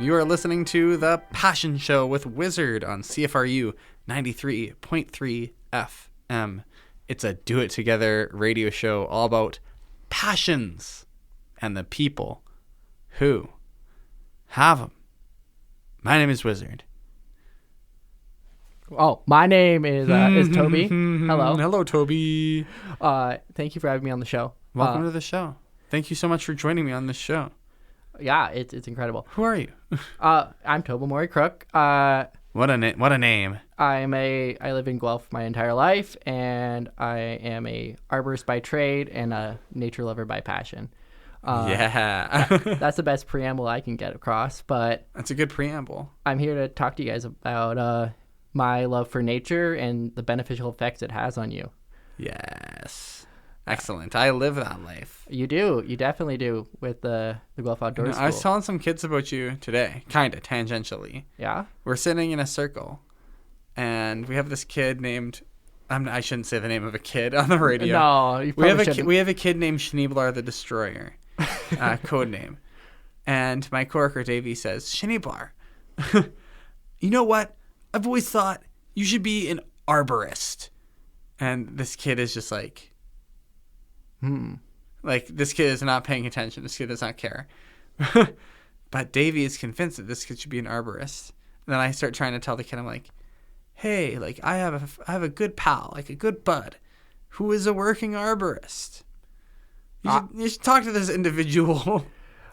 You are listening to The Passion Show with Wizard on CFRU 93.3 FM. It's a do-it-together radio show all about passions and the people who have them. My name is Wizard. Oh, my name is Toby. Hello. Hello, Toby. Thank you for having me on the show. Welcome to the show. Thank you so much for joining me on this show. Yeah, it's incredible. Who are you? I'm TOBERMORY Crook. What a name. I live in Guelph my entire life, and I am a arborist by trade and a nature lover by passion. That's the best preamble I can get across, but That's a good preamble. I'm here to talk to you guys about my love for nature and the beneficial effects it has on you. Yes. Excellent. I live that life. You do. You definitely do with the Guelph Outdoor School. I was telling some kids about you today, kind of tangentially. Yeah? We're sitting in a circle, and we have this kid named... I shouldn't say the name of a kid on the radio. No, you probably shouldn't. We have a kid named Schneeblar the Destroyer, code name. And my coworker Davey says, Schneeblar, you know what? I've always thought you should be an arborist. And this kid is just like... Like, this kid is not paying attention. This kid does not care. But Davey is convinced that this kid should be an arborist. And then I start trying to tell the kid, I'm like, hey, like, I have a good pal, like a good bud, who is a working arborist. You should talk to this individual.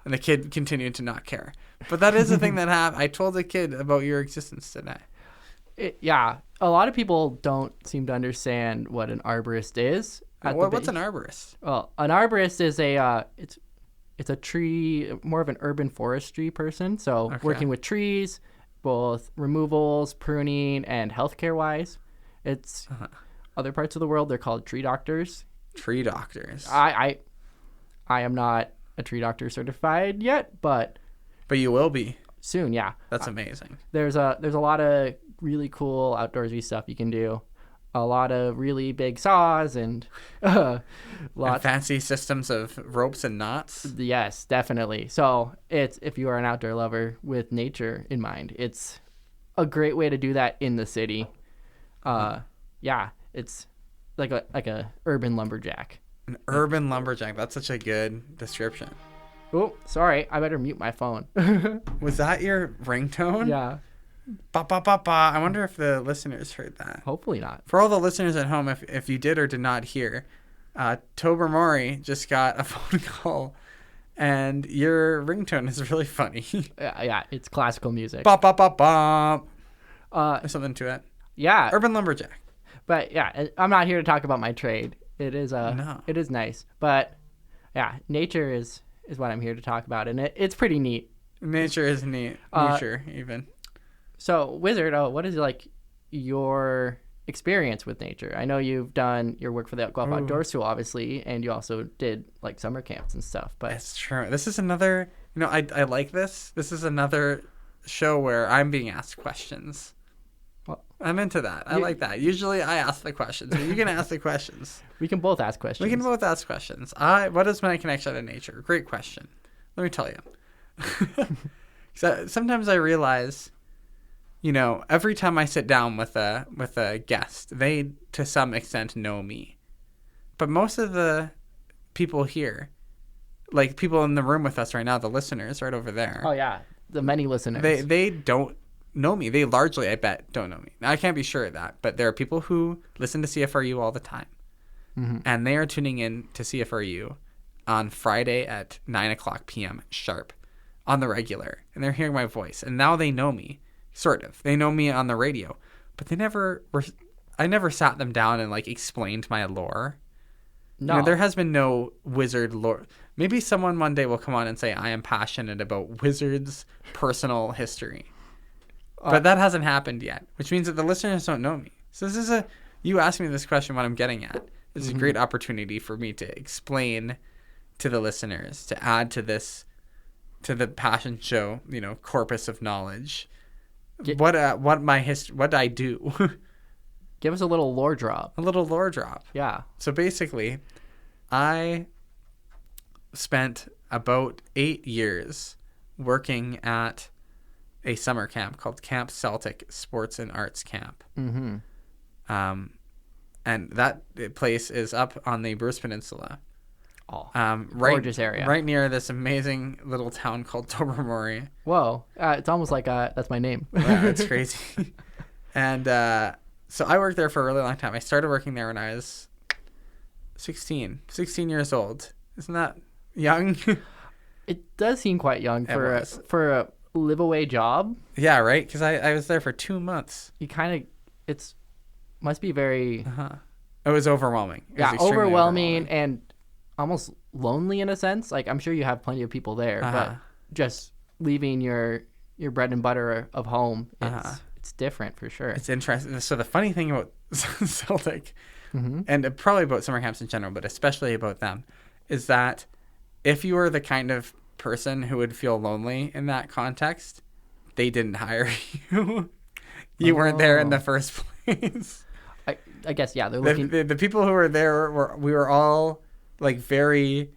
And the kid continued to not care. But that is the thing that happened. I told the kid about your existence today. Yeah. A lot of people don't seem to understand what an arborist is. What's an arborist? Well, an arborist is it's a tree, more of an urban forestry person. So working with trees, both removals, pruning, and healthcare wise. It's other parts of the world, they're called tree doctors. Tree doctors. I am not a tree doctor certified yet, but you will be soon. Yeah, that's amazing. There's a lot of really cool outdoorsy stuff you can do. A lot of really big saws and and fancy systems of ropes and knots. Yes, definitely. So if you are an outdoor lover with nature in mind, it's a great way to do that in the city. Yeah, it's like a urban lumberjack. An urban lumberjack. That's such a good description. Oh, sorry. I better mute my phone. Was that your ringtone? Yeah. Ba, ba, ba, ba. I wonder if the listeners heard that. Hopefully not. For all the listeners at home, if you did or did not hear, TOBERMORY just got a phone call, and your ringtone is really funny. Yeah, it's classical music. Ba, ba, ba, ba. There's something to it. Yeah. Urban lumberjack. But yeah, I'm not here to talk about my trade. It is It is nice. But yeah, nature is what I'm here to talk about, and it's pretty neat. Nature is neat. Nature, even. So, Wizard, what is like your experience with nature? I know you've done your work for the Guelph Outdoor School, obviously, and you also did like summer camps and stuff. But that's true. This is another, I like this. This is another show where I'm being asked questions. Well, I'm into that. I like that. Usually I ask the questions, but you can ask the questions. We can both ask questions. We can both ask questions. What is my connection to nature? Great question. Let me tell you. So, sometimes I realize... every time I sit down with a guest, they, to some extent, know me. But most of the people here, like people in the room with us right now, the listeners right over there. Oh, yeah. The many listeners. They don't know me. They largely, I bet, don't know me. Now, I can't be sure of that, but there are people who listen to CFRU all the time. Mm-hmm. And they are tuning in to CFRU on Friday at 9 o'clock p.m. sharp on the regular. And they're hearing my voice. And now they know me. Sort of. They know me on the radio, but I never sat them down and like explained my lore. No. There has been no wizard lore. Maybe someone one day will come on and say, I am passionate about Wizard's personal history. But that hasn't happened yet, which means that the listeners don't know me. So this is you asking me this question, what I'm getting at. This is a great opportunity for me to explain to the listeners, to add to the passion show, corpus of knowledge. What I do. Give us a little lore drop. A little lore drop. Yeah. So basically, I spent about 8 years working at a summer camp called Camp Celtic Sports and Arts Camp. Mm-hmm. And that place is up on the Bruce Peninsula. Oh, Gorgeous area. Right near this amazing little town called Tobermory. Whoa. It's almost like that's my name. Wow, it's crazy. And so I worked there for a really long time. I started working there when I was 16 years old. Isn't that young? It does seem quite young for a live away job. Yeah, right? Because I was there for 2 months. You kind of, must be very... It was overwhelming. It was overwhelming and almost lonely in a sense. Like, I'm sure you have plenty of people there, but just leaving your bread and butter of home, it's different for sure. It's interesting. So the funny thing about Celtic, and probably about summer camps in general, but especially about them, is that if you were the kind of person who would feel lonely in that context, they didn't hire you. You weren't there in the first place. I guess, yeah. They're looking... The people who were there, we were all like very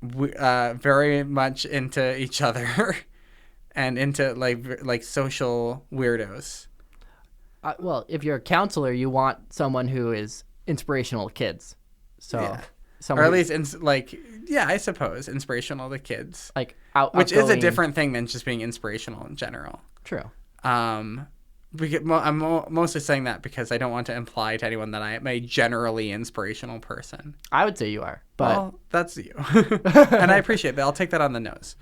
much into each other and into like social weirdos. Well, if you're a counselor, you want someone who is inspirational to kids. So, yeah. Or at least I suppose inspirational to kids, like which is a different thing than just being inspirational in general. True. I'm mostly saying that because I don't want to imply to anyone that I am a generally inspirational person. I would say you are, but well, that's you, and I appreciate that. I'll take that on the nose.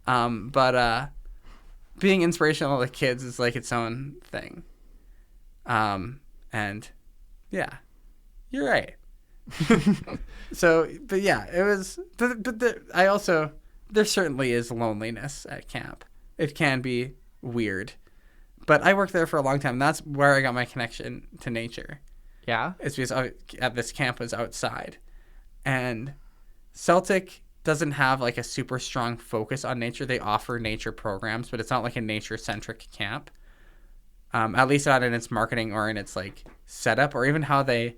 But being inspirational to kids is like its own thing. And yeah, you're right. So, but yeah, it was. I also there certainly is loneliness at camp. It can be weird. But I worked there for a long time. That's where I got my connection to nature. Yeah? It's because at this camp was outside. And Celtic doesn't have like a super strong focus on nature. They offer nature programs, but it's not like a nature-centric camp. At least not in its marketing or in its like setup or even how they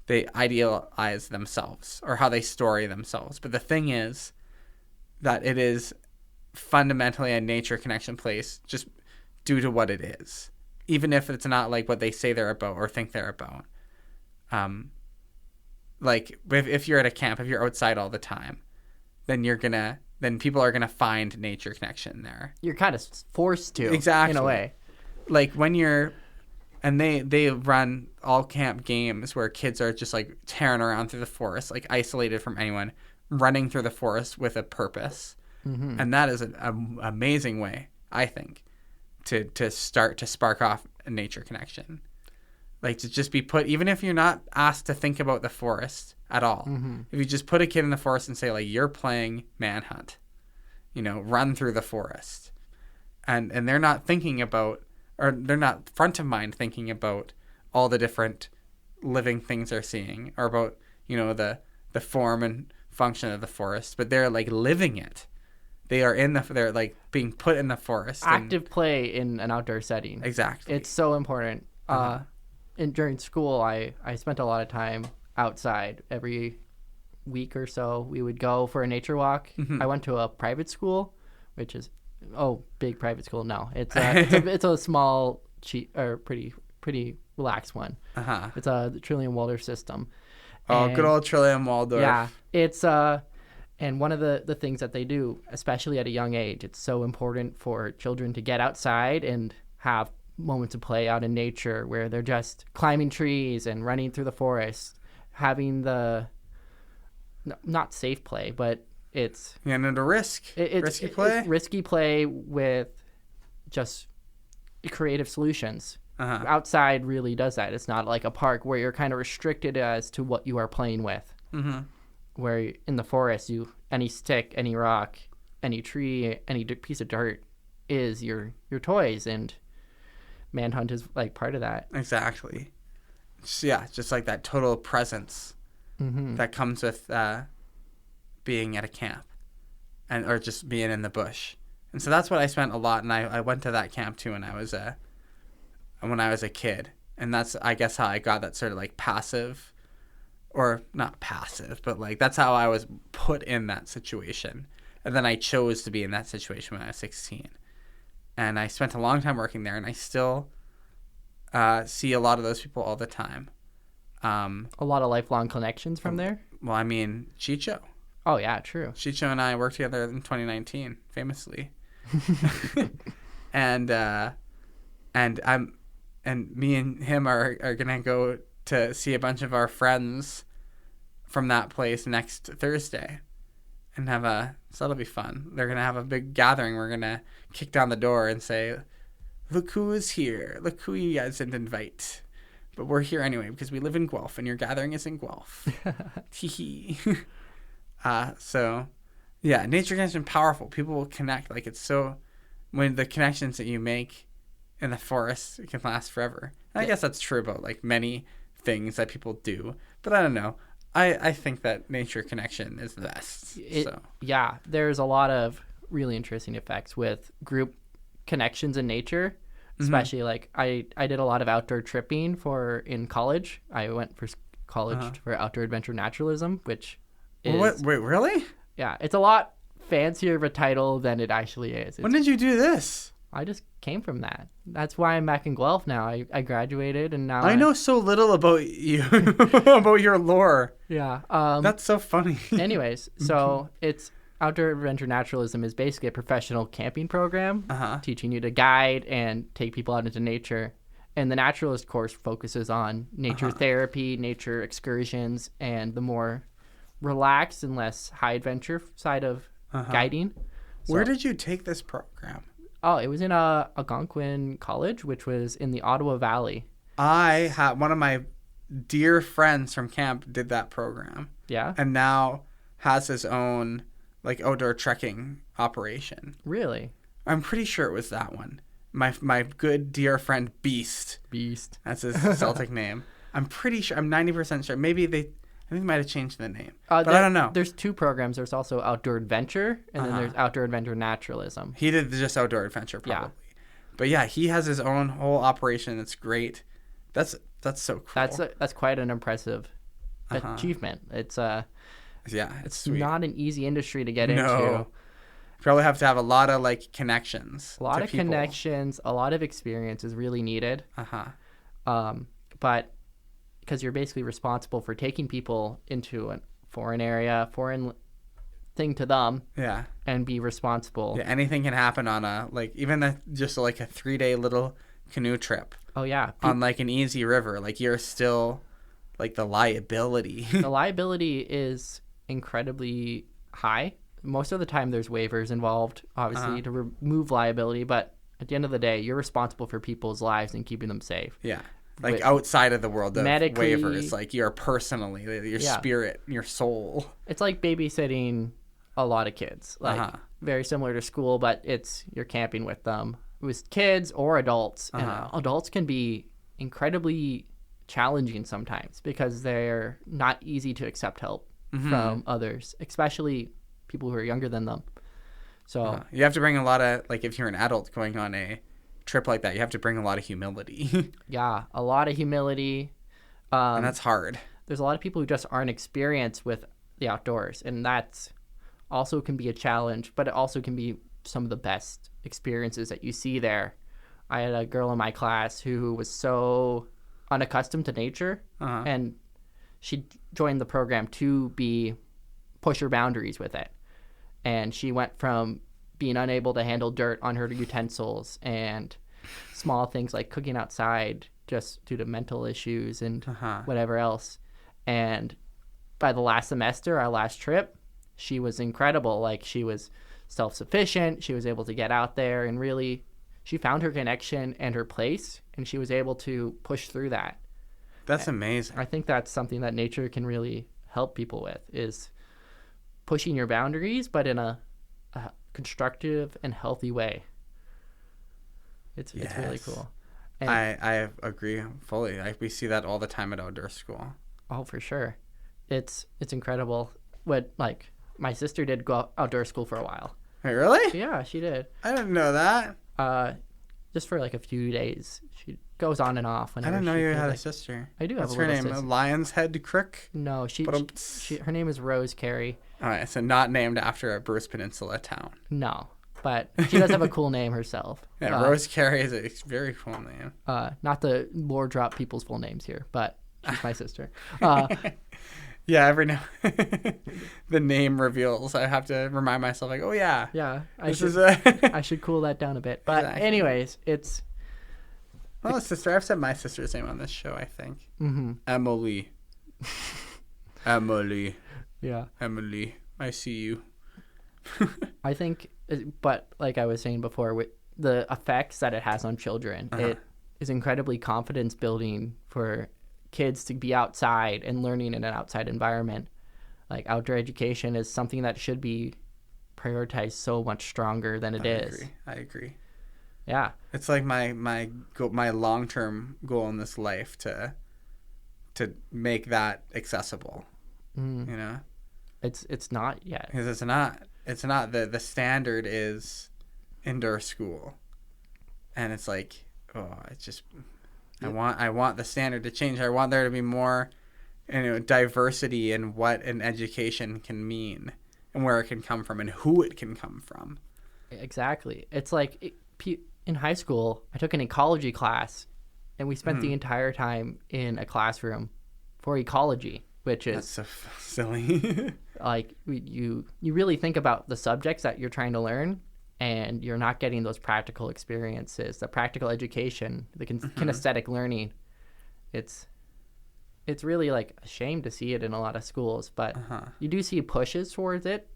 idealize themselves or how they story themselves. But the thing is that it is fundamentally a nature connection place just due to what it is, even if it's not like what they say they're about or think they're about. Like if you're at a camp, if you're outside all the time, then people are gonna find nature connection there. You're kind of forced to, exactly, in a way. Like when they run all camp games where kids are just like tearing around through the forest, like isolated from anyone, running through the forest with a purpose, and that is an amazing way, I think, to start to spark off a nature connection. Like to just be put, even if you're not asked to think about the forest at all, if you just put a kid in the forest and say like, you're playing manhunt, run through the forest, and they're not thinking about, or they're not front of mind thinking about all the different living things they're seeing or about, the form and function of the forest, but they're like living it. They are they're like being put in the forest. Active play in an outdoor setting. Exactly. It's so important. During school, I spent a lot of time outside. Every week or so, we would go for a nature walk. I went to a private school, which is, big private school. No, it's a small, cheap, or pretty relaxed one. It's a Trillium Waldorf system. Oh, good old Trillium Waldorf. Yeah, it's and one of the things that they do, especially at a young age, it's so important for children to get outside and have moments of play out in nature where they're just climbing trees and running through the forest, having not safe play, but it's... And a risky play? It's risky play with just creative solutions. Outside really does that. It's not like a park where you're kind of restricted as to what you are playing with. Where in the forest, any stick, any rock, any tree, any piece of dirt is your toys, and manhunt is like part of that. Exactly. Just like that total presence that comes with being at a camp, or just being in the bush. And so that's what I spent a lot, and I went to that camp too when I was a kid, and that's, I guess, how I got that sort of like passive. Or not passive, but like that's how I was put in that situation. And then I chose to be in that situation when I was 16. and I spent a long time working there, and I still see a lot of those people all the time. A lot of lifelong connections from there. Well, I mean, Chicho. Oh yeah, true. Chicho and I worked together in 2019, famously. and me and him are gonna go to see a bunch of our friends from that place next Thursday, and so that'll be fun. They're gonna have a big gathering. We're gonna kick down the door and say, "Look who is here! Look who you guys didn't invite." But we're here anyway because we live in Guelph and your gathering is in Guelph. Hee. So, yeah, nature connection powerful. People will connect. Like, it's so, when the connections that you make in the forest, it can last forever. And I guess that's true about like many things that people do. But I don't know. I think that nature connection is the best. Yeah, there's a lot of really interesting effects with group connections in nature. Especially like I did a lot of outdoor tripping in college. I went for college for outdoor adventure naturalism, which is wait, really? Yeah, it's a lot fancier of a title than it actually is. When did you do this? I just came from that. That's why I'm back in Guelph now. I graduated and now I know so little about you, about your lore. Yeah. That's so funny. Anyways, so it's outdoor adventure naturalism is basically a professional camping program teaching you to guide and take people out into nature. And the naturalist course focuses on nature therapy, nature excursions, and the more relaxed and less high adventure side of guiding. So, where did you take this program? Oh, it was in Algonquin College, which was in the Ottawa Valley. I had one of my dear friends from camp did that program. Yeah. And now has his own like outdoor trekking operation. Really? I'm pretty sure it was that one. My good dear friend Beast. That's his Celtic name. I'm pretty sure. I'm 90% sure. I think they might have changed the name. But I don't know. There's two programs. There's also outdoor adventure, and then there's outdoor adventure naturalism. He did just outdoor adventure probably. Yeah. But yeah, he has his own whole operation. It's great. That's so cool. That's quite an impressive achievement. It's sweet. Not an easy industry to get into. You probably have to have a lot of like connections. A lot of connections, a lot of experience is really needed. But because you're basically responsible for taking people into a foreign area, foreign thing to them. Yeah. And be responsible. Yeah, anything can happen on just like a 3-day little canoe trip. Oh yeah. On like an easy river, like you're still like the liability. The liability is incredibly high. Most of the time there's waivers involved, obviously, to remove liability, but at the end of the day, you're responsible for people's lives and keeping them safe. Yeah. Like outside of the world of waivers, like you're personally, your spirit, your soul. It's like babysitting a lot of kids. Like very similar to school, but you're camping with them. With kids or adults. And adults can be incredibly challenging sometimes because they're not easy to accept help from others, especially people who are younger than them. So you have to bring a lot of, like, if you're an adult going on a trip like that, you have to bring a lot of humility. Yeah, a lot of humility. And that's hard. There's a lot of people who just aren't experienced with the outdoors, and that's also can be a challenge, but it also can be some of the best experiences that you see there. I had a girl in my class who was so unaccustomed to nature, and she joined the program to push her boundaries with it. And she went from being unable to handle dirt on her utensils and small things like cooking outside just due to mental issues and whatever else. And by the last semester, our last trip, she was incredible. Like, she was self-sufficient. She was able to get out there and really, she found her connection and her place, and she was able to push through that. That's amazing. I think that's something that nature can really help people with, is pushing your boundaries, but in a constructive and healthy way. It's really cool. And I agree fully. We see that all the time at outdoor school. Oh, for sure. It's incredible. Like, my sister did go outdoor school for a while. Wait, really? Yeah, she did. I didn't know that. Just for like a few days. She goes on and off. I didn't know you had a sister. I do have a little sister. What's her name? Lion's Head Crook? No, her name is Rose Carey. All right, so not named after a Bruce Peninsula town. No. but she does have a cool name herself. Yeah, Rose Carey is a very cool name. Not to lore drop people's full names here, but she's my sister. Yeah, every now the name reveals. I have to remind myself, like, oh yeah, I should cool that down a bit. But anyways, it's. Well, sister, I've said my sister's name on this show, I think. Mm-hmm. Emily. Emily. Yeah. Emily, I see you. I think, but like I was saying before, with the effects that it has on children, it is incredibly confidence building for kids to be outside and learning in an outside environment. Like outdoor education is something that should be prioritized so much stronger than it is. I agree. Yeah. It's like my long-term goal in this life to make that accessible. Mm. You know? It's not yet. Because it's not. It's not. The standard is indoor school. And it's like, it's just I want the standard to change. I want there to be more diversity in what an education can mean and where it can come from and who it can come from. Exactly. It's like in high school, I took an ecology class, and we spent the entire time in a classroom for ecology, which is that's so silly. Like you really think about the subjects that you're trying to learn, and you're not getting those practical experiences, the practical education, the kinesthetic learning. It's really like a shame to see it in a lot of schools, but you do see pushes towards it.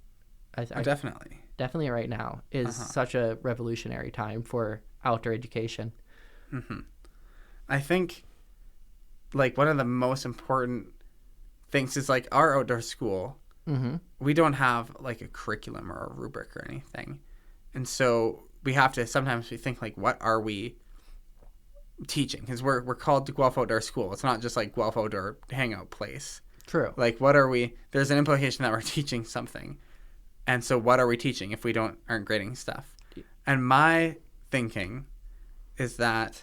Definitely right now is such a revolutionary time for outdoor education. Mm-hmm. I think like one of the most important things is like our outdoor school. Mm-hmm. We don't have like a curriculum or a rubric or anything. And so we have to, sometimes we think like, what are we teaching? Because we're called the Guelph Outdoor School. It's not just like Guelph Outdoor Hangout Place. True. Like what are we, there's an implication that we're teaching something. And so what are we teaching if we aren't grading stuff? And my thinking is that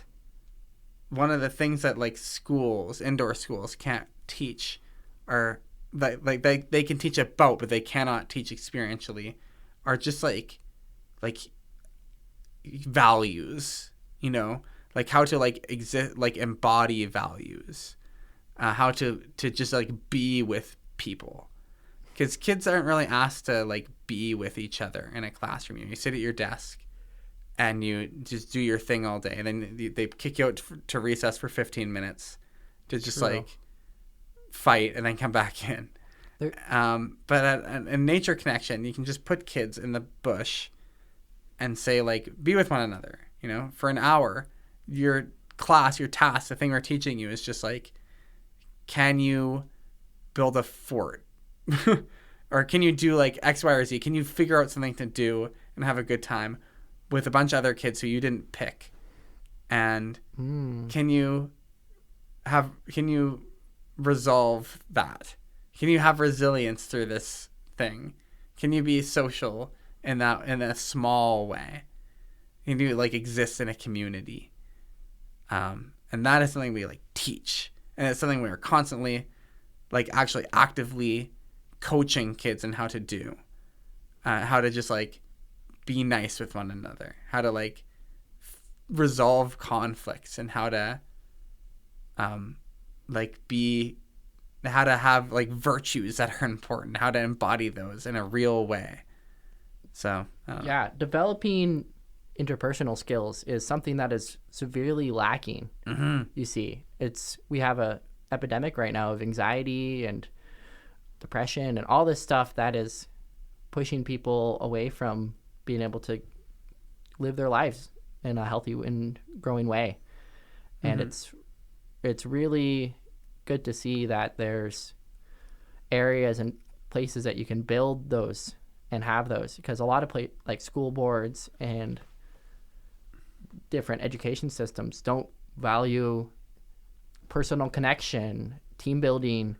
one of the things that like schools, indoor schools can't teach are like they can teach about, but they cannot teach experientially, are just like values, like how to like exist, like embody values, how to just like be with people. Because kids aren't really asked to like be with each other in a classroom. You sit at your desk and you just do your thing all day, and then they kick you out to recess for 15 minutes to just like fight and then come back in. But in Nature Connection, you can just put kids in the bush and say like, be with one another. For an hour, your class, your task, the thing we're teaching you is just like, can you build a fort? Or can you do like X, Y, or Z? Can you figure out something to do and have a good time with a bunch of other kids who you didn't pick? And can you resolve that? Can you have resilience through this thing? Can you be social in a small way? Can you like exist in a community? And that is something we like teach, and it's something we are constantly like actually actively coaching kids in how to do, how to just like be nice with one another, how to like resolve conflicts, and how to how to have like virtues that are important, how to embody those in a real way. So developing interpersonal skills is something that is severely lacking. You see, we have a epidemic right now of anxiety and depression and all this stuff that is pushing people away from being able to live their lives in a healthy and growing way. And it's really good to see that there's areas and places that you can build those and have those, because a lot of like school boards and different education systems don't value personal connection, team building,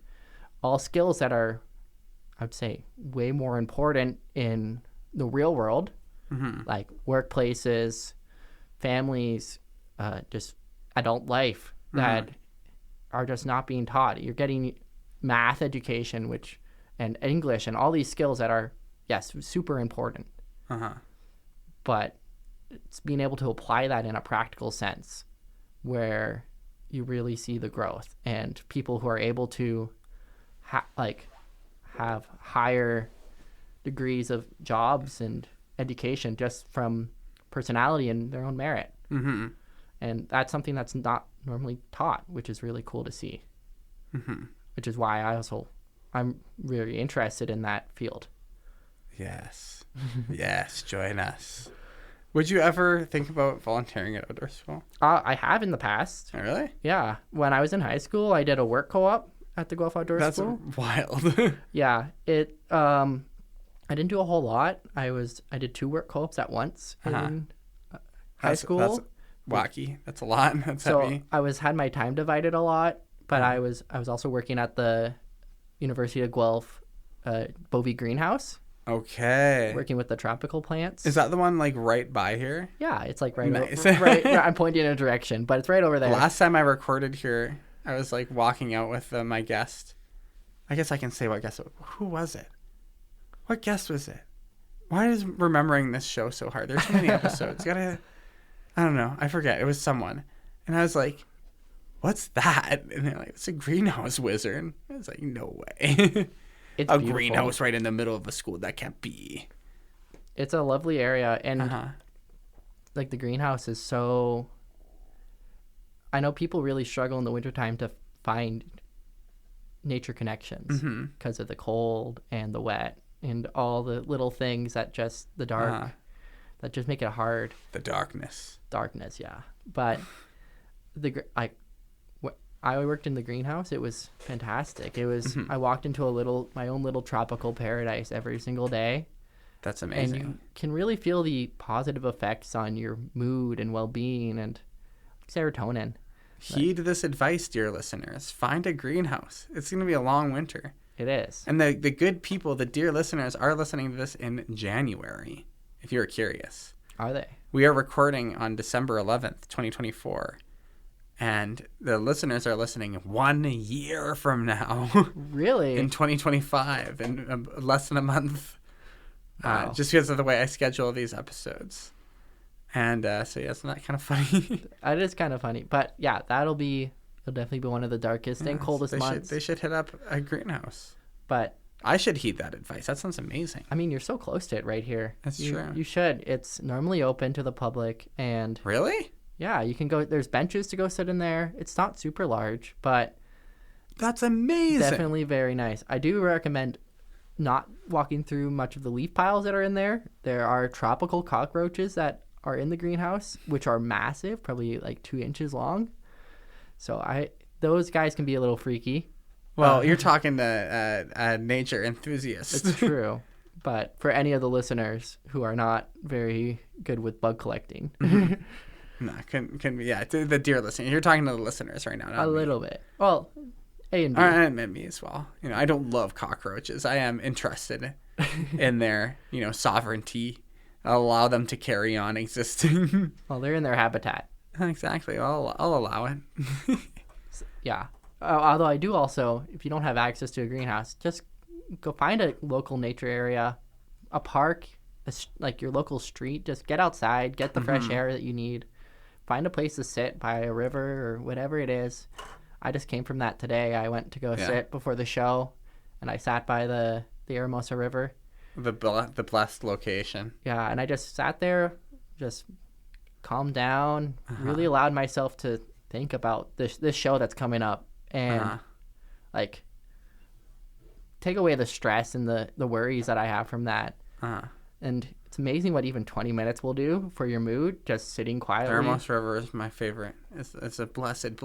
all skills that are, I'd say, way more important in the real world, like workplaces, families, just adult life, that are just not being taught. You're getting math education, and English and all these skills that are, yes, super important. but it's being able to apply that in a practical sense where you really see the growth, and people who are able to have higher degrees of jobs and education just from personality and their own merit. Mm-hmm. And that's something that's not normally taught, which is really cool to see. Mm-hmm. Which is why I'm really interested in that field. Yes. Yes, join us. Would you ever think about volunteering at outdoor school? I have in the past. Oh, really? Yeah. When I was in high school, I did a work co-op at the Guelph Outdoor School. That's wild. Yeah. I didn't do a whole lot. I did 2 work co-ops at once in high school. That's wacky. That's a lot. That's so heavy. I had my time divided a lot, but I was also working at the University of Guelph Bovie greenhouse. Okay. Working with the tropical plants. Is that the one like right by here? Yeah, it's like right nice. right. I'm pointing in a direction, but it's right over there. The last time I recorded here, I was like walking out with my guest. I guess I can say what guest. Who was it? What guest was it? Why is remembering this show so hard? There's so many episodes. I don't know. I forget. It was someone. And I was like, what's that? And they're like, it's a greenhouse wizard. I was like, no way. It's a beautiful. greenhouse right in the middle of a school. That can't be. It's a lovely area. And like the greenhouse is so... I know people really struggle in the wintertime to find nature connections because of the cold and the wet and all the little things that just the dark that just make it hard. The darkness, yeah. But I worked in the greenhouse. It was fantastic. It was I walked into my own little tropical paradise every single day. That's amazing. And you can really feel the positive effects on your mood and well-being and serotonin. Heed this advice, dear listeners. Find a greenhouse. It's going to be a long winter. It is. And the good people, the dear listeners, are listening to this in January, if you're curious. Are they? We are recording on December 11th, 2024. And the listeners are listening 1 year from now. Really? In 2025, in less than a month. Wow. Just because of the way I schedule these episodes. And so, yeah, isn't that kind of funny? It is kind of funny. But, yeah, it'll definitely be one of the darkest and coldest months. They should hit up a greenhouse. But I should heed that advice. That sounds amazing. I mean, you're so close to it right here. That's true. You should. It's normally open to the public. And really? Yeah, you can go. There's benches to go sit in there. It's not super large, but that's amazing. Definitely very nice. I do recommend not walking through much of the leaf piles that are in there. There are tropical cockroaches that are in the greenhouse, which are massive, probably like 2 inches long. So those guys can be a little freaky. Well, you're talking to a nature enthusiast. It's true. But for any of the listeners who are not very good with bug collecting. No, can be, yeah. The dear listeners. You're talking to the listeners right now. A little bit. Well, A and B. And me as well. I don't love cockroaches. I am interested in their, sovereignty. I'll allow them to carry on existing. Well, they're in their habitat. Exactly. I'll allow it. Yeah. Although I do also, if you don't have access to a greenhouse, just go find a local nature area, a park, like your local street. Just get outside, get the fresh air that you need. Find a place to sit by a river or whatever it is. I just came from that today. I went to go sit before the show, and I sat by the Hermosa River. The blessed location. Yeah, and I just sat there, just calmed down, really allowed myself to think about this show that's coming up, and like take away the stress and the worries that I have from that. And it's amazing what even 20 minutes will do for your mood, just sitting quietly. The Hermosa River is my favorite. It's a blessed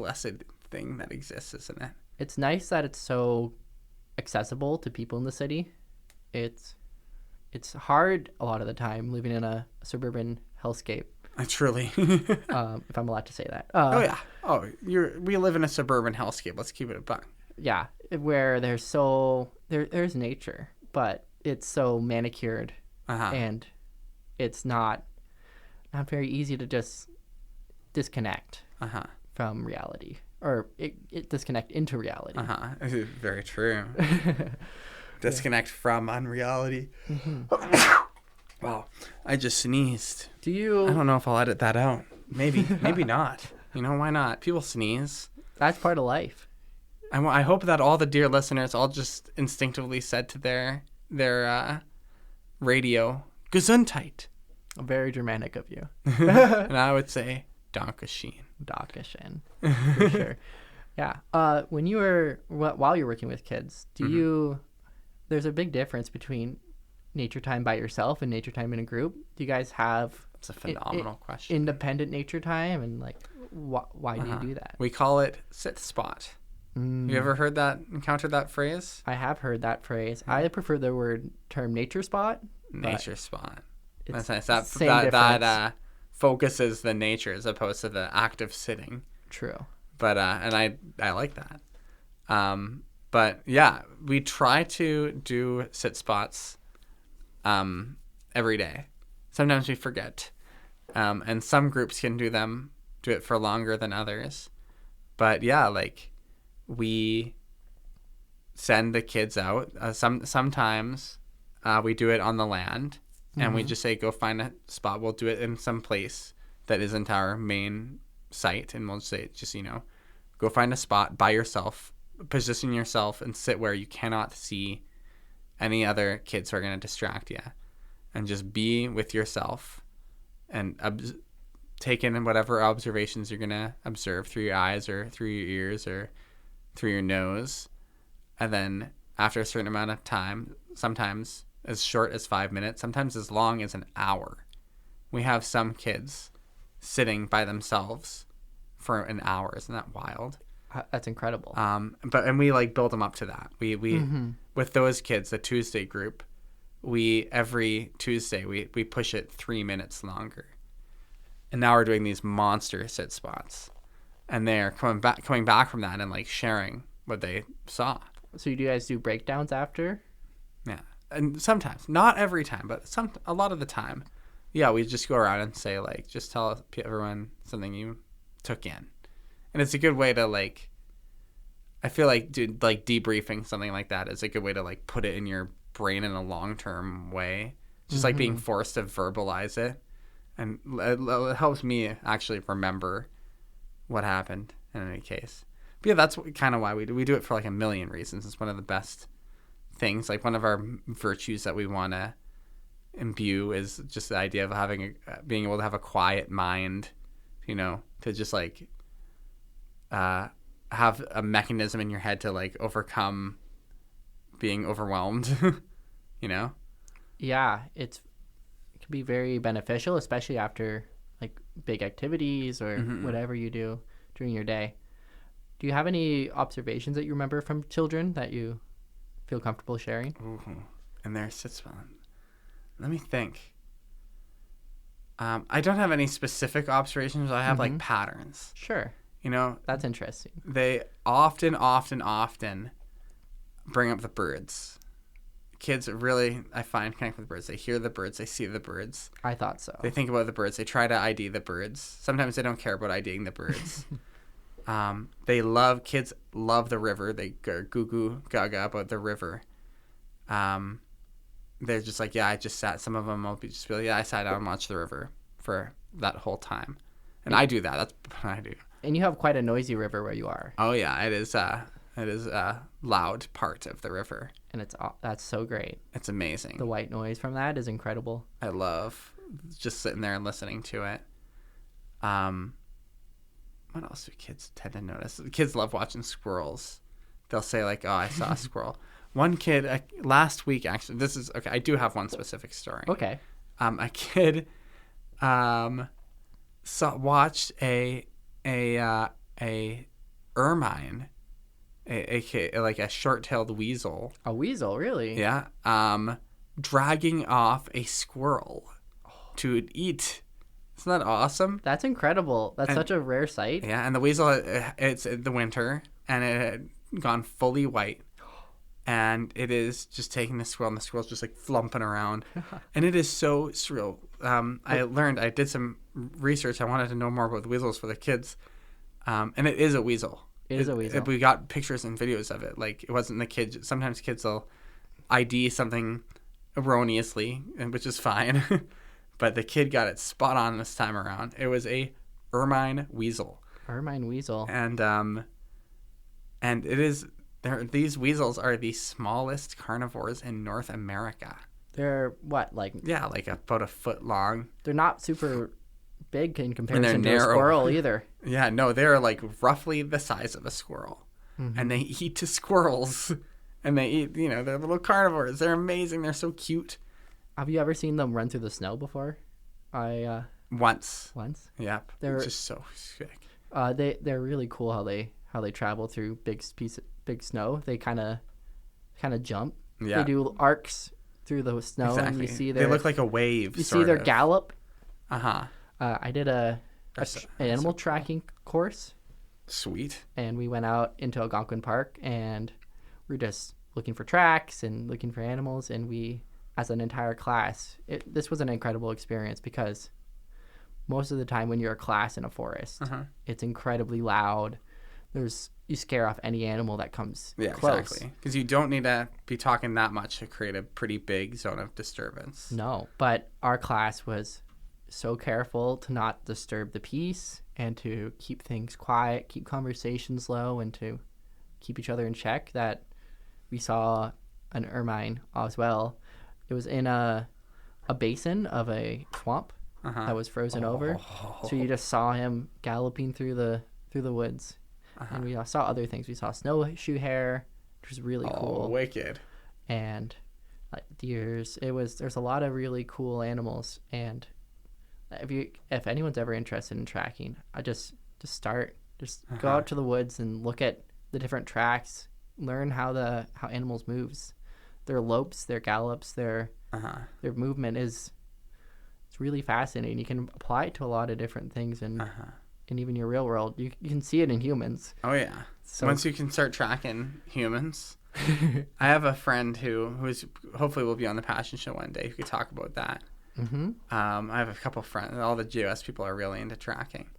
thing that exists, isn't it? It's nice that it's so accessible to people in the city. It's hard a lot of the time living in a suburban hellscape. Truly. If I'm allowed to say that. We live in a suburban hellscape. Let's keep it a buck. Yeah, where there's nature, but it's so manicured. And it's not very easy to just disconnect from reality, or it disconnect into reality. Very true. Disconnect from unreality. Wow, I just sneezed. Do you? I don't know if I'll edit that out. Maybe, maybe not. You know, why not? People sneeze. That's part of life. I hope that all the dear listeners all just instinctively said to their radio, Gesundheit. Very Germanic of you. And I would say, Dankeschön. Dankeschön. For sure. Yeah. When you were, while you're working with kids, do you, there's a big difference between nature time by yourself and nature time in a group. Do you guys have... That's a phenomenal question. Independent nature time, and like, why do you do that? We call it sit spot. You ever encountered that phrase? I have heard that phrase. I prefer the term nature spot. Nature spot. That's nice. That focuses the nature as opposed to the act of sitting. True. But and I like that. But yeah, we try to do sit spots every day. Sometimes we forget. And some groups can do it for longer than others. But yeah, like we send the kids out. Sometimes we do it on the land, and we just say, go find a spot. We'll do it in some place that isn't our main site, and we'll say, just, go find a spot by yourself, position yourself, and sit where you cannot see any other kids who are going to distract you, and just be with yourself and take in whatever observations you're going to observe through your eyes or through your ears or through your nose. And then after a certain amount of time, sometimes as short as 5 minutes, sometimes as long as an hour, we have some kids sitting by themselves for an hour. Isn't that wild? That's incredible. And we like build them up to that. We with those kids, the Tuesday group, every Tuesday we push it 3 minutes longer. And now we're doing these monster sit spots, and they're coming back from that and like sharing what they saw. So you guys do breakdowns after? Yeah, and sometimes, not every time, but a lot of the time, yeah, we just go around and say like, just tell everyone something you took in, and it's a good way to like. I feel like debriefing something like that is a good way to like put it in your brain in a long-term way, just like being forced to verbalize it. And it helps me actually remember what happened in any case. But yeah, that's kind of why we do it for like a million reasons. It's one of the best things. Like one of our virtues that we want to imbue is just the idea of being able to have a quiet mind, to just like have a mechanism in your head to like overcome being overwhelmed, Yeah, it can be very beneficial, especially after like big activities or whatever you do during your day. Do you have any observations that you remember from children that you feel comfortable sharing? Ooh, and there sits one. Let me think. I don't have any specific observations. I have like patterns. Sure. That's interesting. They often bring up the birds. Kids really, I find, connect with birds. They hear the birds. They see the birds. I thought so. They think about the birds. They try to ID the birds. Sometimes they don't care about IDing the birds. Kids love the river. They go goo goo gaga about the river. They're just like, yeah, I just sat. Some of them will be like, yeah, I sat down and watched the river for that whole time. And I do that. That's what I do. And you have quite a noisy river where you are. Oh yeah, it is a loud part of the river. And that's so great. It's amazing. The white noise from that is incredible. I love just sitting there and listening to it. What else do kids tend to notice? Kids love watching squirrels. They'll say like, oh, I saw a squirrel. One kid last week, actually, this is okay. I do have one specific story. Okay. A kid watched a ermine, like a short-tailed weasel. A weasel, really? Yeah. Dragging off a squirrel to eat. Isn't that awesome? That's incredible. That's such a rare sight. Yeah, and the weasel, it's the winter, and it had gone fully white. And it is just taking the squirrel, and the squirrel's just like flumping around. And it is so surreal. I did some research. I wanted to know more about the weasels for the kids. And it is a weasel. It is a weasel. We got pictures and videos of it. Like, it wasn't the kids. Sometimes kids will ID something erroneously, which is fine. But the kid got it spot on this time around. It was a ermine weasel. Ermine weasel. And it is these weasels are the smallest carnivores in North America. They're what, like? Yeah, like about a foot long. They're not super big in comparison to narrow. a squirrel either. Yeah, no, they're like roughly the size of a squirrel. Mm-hmm. And they eat squirrels. And they eat, they're little carnivores. They're amazing. They're so cute. Have you ever seen them run through the snow before? Once. Yep. They're just so sick. They're really cool how they travel through big snow. They kind of jump. Yeah. They do arcs through the snow. Exactly. And you see they look like a wave. You see their gallop. Uh-huh. I did an animal tracking course. Sweet. And we went out into Algonquin Park, and we're just looking for tracks and looking for animals, and we, as an entire class, this was an incredible experience because most of the time when you're a class in a forest, it's incredibly loud. You scare off any animal that comes close. Exactly. Because you don't need to be talking that much to create a pretty big zone of disturbance. No, but our class was so careful to not disturb the peace and to keep things quiet, keep conversations low, and to keep each other in check that we saw an ermine as well. It was in a basin of a swamp that was frozen over. So you just saw him galloping through the woods. And we saw other things. We saw snowshoe hare, which was really cool. Oh, wicked. And like deers. There's a lot of really cool animals. And if anyone's ever interested in tracking, I just go out to the woods and look at the different tracks, learn how animals moves, their lopes, their gallops, their movement it's really fascinating. You can apply it to a lot of different things, and even your real world, you can see it in humans. Oh yeah. So once you can start tracking humans. I have a friend who's hopefully will be on the Passion Show one day who could talk about that. Mm-hmm. I have a couple friends. All the GOS people are really into tracking.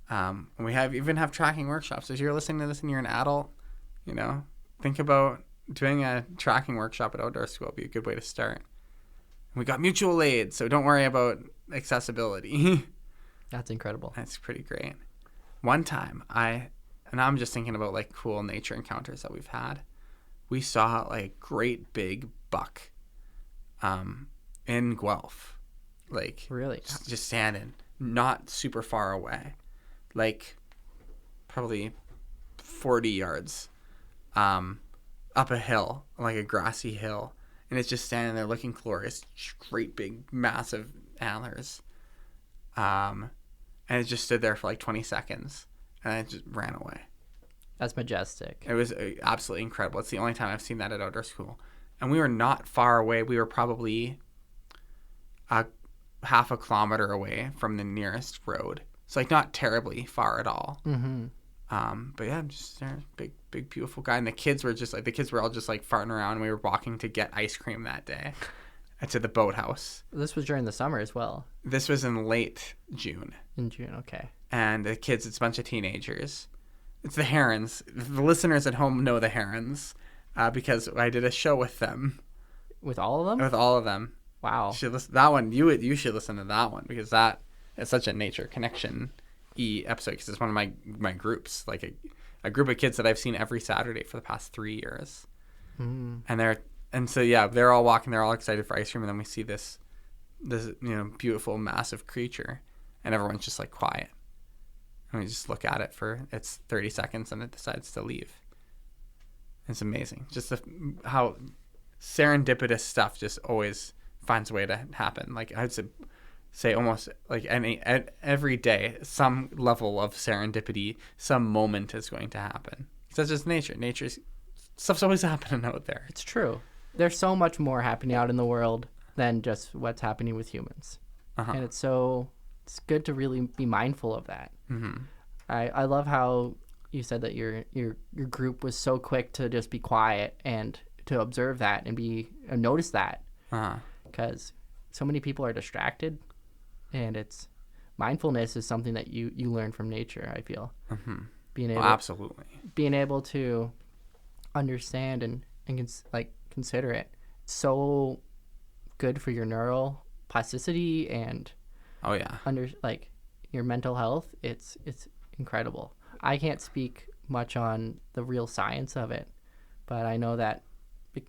And we even have tracking workshops. If you're listening to this and you're an adult, think about doing a tracking workshop at outdoor school. Would be a good way to start. And we got mutual aid, so don't worry about accessibility. That's incredible. That's pretty great. One time, I'm just thinking about like cool nature encounters that we've had. We saw like great big buck, in Guelph, like really just standing, not super far away, like probably 40 yards, up a hill, like a grassy hill, and it's just standing there looking glorious, great big massive antlers, and it just stood there for like 20 seconds, and it just ran away. That's majestic. It was absolutely incredible. It's the only time I've seen that at outdoor school, and we were not far away. We were probably half a kilometer away from the nearest road, so like not terribly far at all. Mm-hmm. But yeah, just there, big beautiful guy, and the kids were all just like farting around. We were walking to get ice cream that day to the boathouse. This was during the summer as well. This was in late June. In June, okay. And the kids, it's a bunch of teenagers. It's the Herons. The listeners at home know the Herons because I did a show with them. With all of them? With all of them. Wow. You should listen, that one. You should listen to that one because that is such a nature connection-y episode because it's one of my groups, like a group of kids that I've seen every Saturday for the past 3 years. Mm. And so they're all walking, they're all excited for ice cream, and then we see this beautiful massive creature, and everyone's just like quiet, and we just look at it for 30 seconds, and it decides to leave. It's amazing, just how serendipitous stuff just always finds a way to happen. Like I'd say almost like every day, some level of serendipity, some moment is going to happen. That's just nature. Nature's stuff's always happening out there. It's true. There's so much more happening out in the world than just what's happening with humans. And it's good to really be mindful of that. Mm-hmm. I love how you said that your group was so quick to just be quiet and to observe that and notice that. Because so many people are distracted, and it's mindfulness is something that you learn from nature, I feel. Mm-hmm. Absolutely. Being able to understand and consider it. So good for your neural plasticity and Oh yeah. Your mental health. It's incredible. I can't speak much on the real science of it, but I know that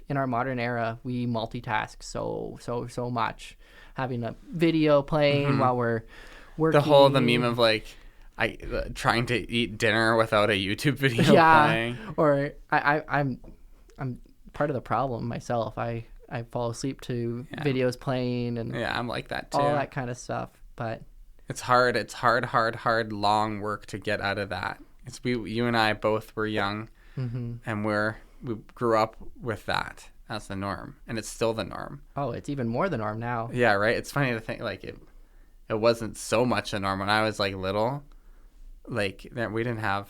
in our modern era, we multitask so much, having a video playing while we're working. The meme of like trying to eat dinner without a YouTube video playing. Or I'm part of the problem myself. I fall asleep to videos playing and I'm like that too. All that kind of stuff. But it's hard. It's hard, long work to get out of that. You and I both were young, and we grew up with that as the norm, and it's still the norm. Oh, it's even more the norm now. Yeah, right. It's funny to think like it wasn't so much the norm when I was like little. Like we didn't have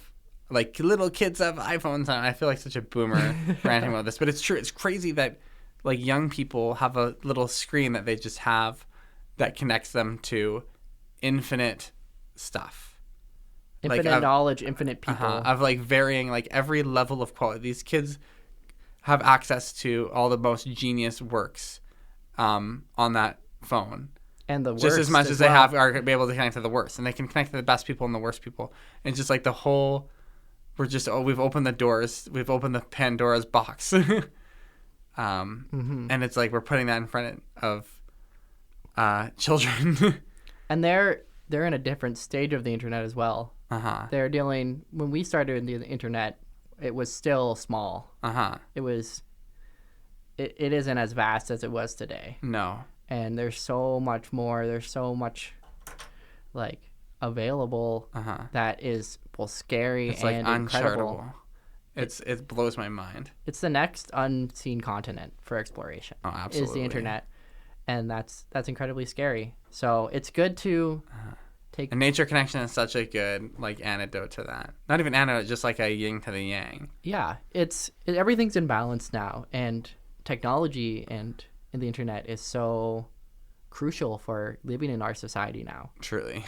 like little kids have iPhones, and I feel like such a boomer ranting about this, but it's true. It's crazy that like young people have a little screen that they just have that connects them to infinite stuff. Infinite knowledge, infinite people. Of like varying, like every level of quality. These kids have access to all the most genius works on that phone. And the worst. Just as much as they are able to connect to the worst. And they can connect to the best people and the worst people. And just like the whole, we've opened the doors. We've opened the Pandora's box. And it's like we're putting that in front of children. And they're in a different stage of the internet as well. They're dealing, when we started in the internet, it was still small. It isn't as vast as it was today. No. And there's so much more. There's so much like available that is both scary it's and like incredible. It blows my mind. It's the next unseen continent for exploration. Oh, absolutely. Is the internet. And that's incredibly scary. So it's good to take... A nature connection is such a good like antidote to that. Not even antidote, just like a yin to the yang. Yeah, everything's in balance now, and technology and the internet is so crucial for living in our society now. Truly.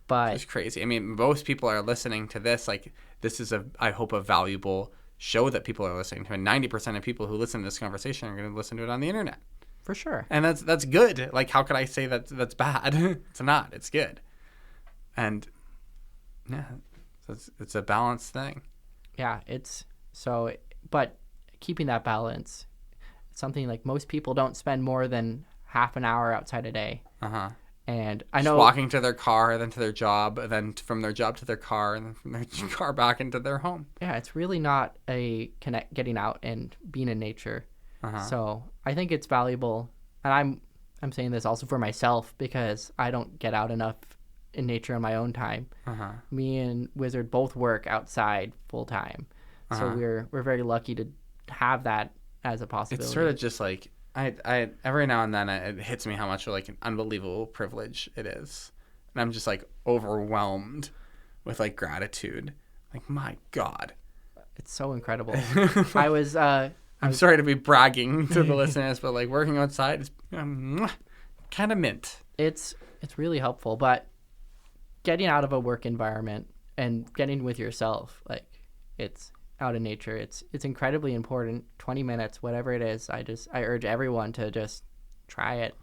But it's crazy. I mean, most people are listening to this. Like, this is I hope a valuable show that people are listening to, and 90% of people who listen to this conversation are going to listen to it on the internet. For sure. And that's good. Like, how could I say that's bad? It's not. It's good. And yeah, it's a balanced thing. Yeah, but keeping that balance, it's something like most people don't spend more than half an hour outside a day. And I know just walking to their car, then to their job, and then from their job to their car, and then from their car back into their home. Yeah, it's really not getting out and being in nature. So I think it's valuable, and I'm saying this also for myself because I don't get out enough in nature on my own time. Me and Wizard both work outside full time, so we're very lucky to have that as a possibility. It's sort of just like I every now and then it hits me how much like an unbelievable privilege it is, and I'm just like overwhelmed with like gratitude. Like, my God, it's so incredible. I'm sorry to be bragging to the listeners, but like working outside is kind of mint. It's really helpful, but getting out of a work environment and getting with yourself, like it's out in nature, it's incredibly important. 20 minutes, whatever it is. I urge everyone to just try it.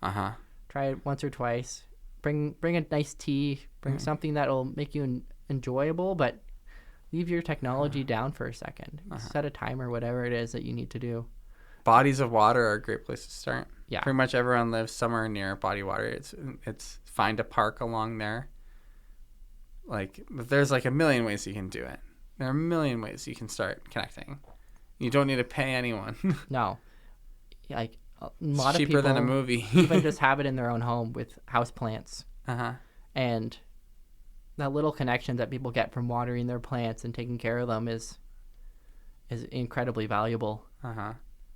Try it once or twice. Bring a nice tea. Bring something that'll make you enjoyable, but leave your technology down for a second. Set a timer, whatever it is that you need to do. Bodies of water are a great place to start. Yeah. Pretty much everyone lives somewhere near a body of water. It's find a park along there. Like, there's like a million ways you can do it. There are a million ways you can start connecting. You don't need to pay anyone. No. Like, a lot of people... cheaper than a movie. even just have it in their own home with houseplants. And that little connection that people get from watering their plants and taking care of them is incredibly valuable.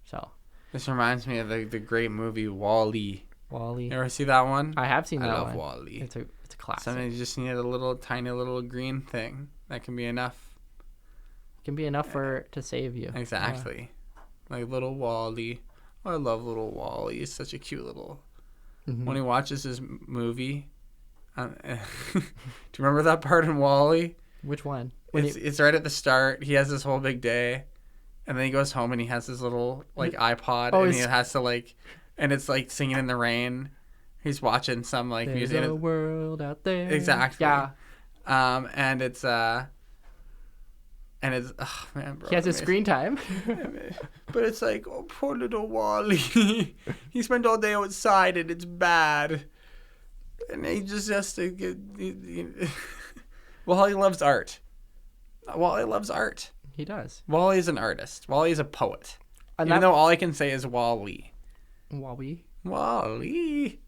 So this reminds me of the great movie WALL-E. WALL-E. You ever see that one? I have seen that one. I love WALL-E. It's a classic. Sometimes you just need a tiny little green thing that can be enough. It can be enough to save you. Exactly. Like little WALL-E. Oh, I love little WALL-E. He's such a cute little... When he watches his movie... do you remember that part in WALL-E? Which one? It's right at the start. He has this whole big day, and then he goes home and he has his little like iPod, and he has to like and it's like singing in the rain. He's watching some like There's music. a world out there. Exactly. Yeah. And it's oh man, bro. He has his screen time. But it's like, oh, poor little Wally. He spent all day outside and it's bad. And he just has to get. Wally loves art. Wally loves art. He does. Wally's an artist. Wally's a poet. And Even though all I can say is Wally. Wally. Wally.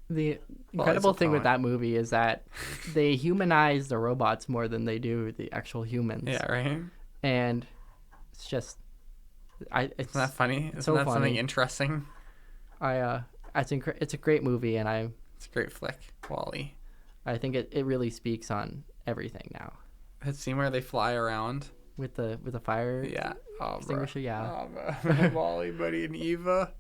The incredible thing with that movie is that they humanize the robots more than they do the actual humans. Yeah, right. And it's just, Isn't that funny? Isn't so that funny. something interesting? It's a great movie, and it's a great flick, Wally. I think it really speaks on everything now. That scene where they fly around with the fire extinguisher. Yeah. Oh, Wally, Buddy, and Eva.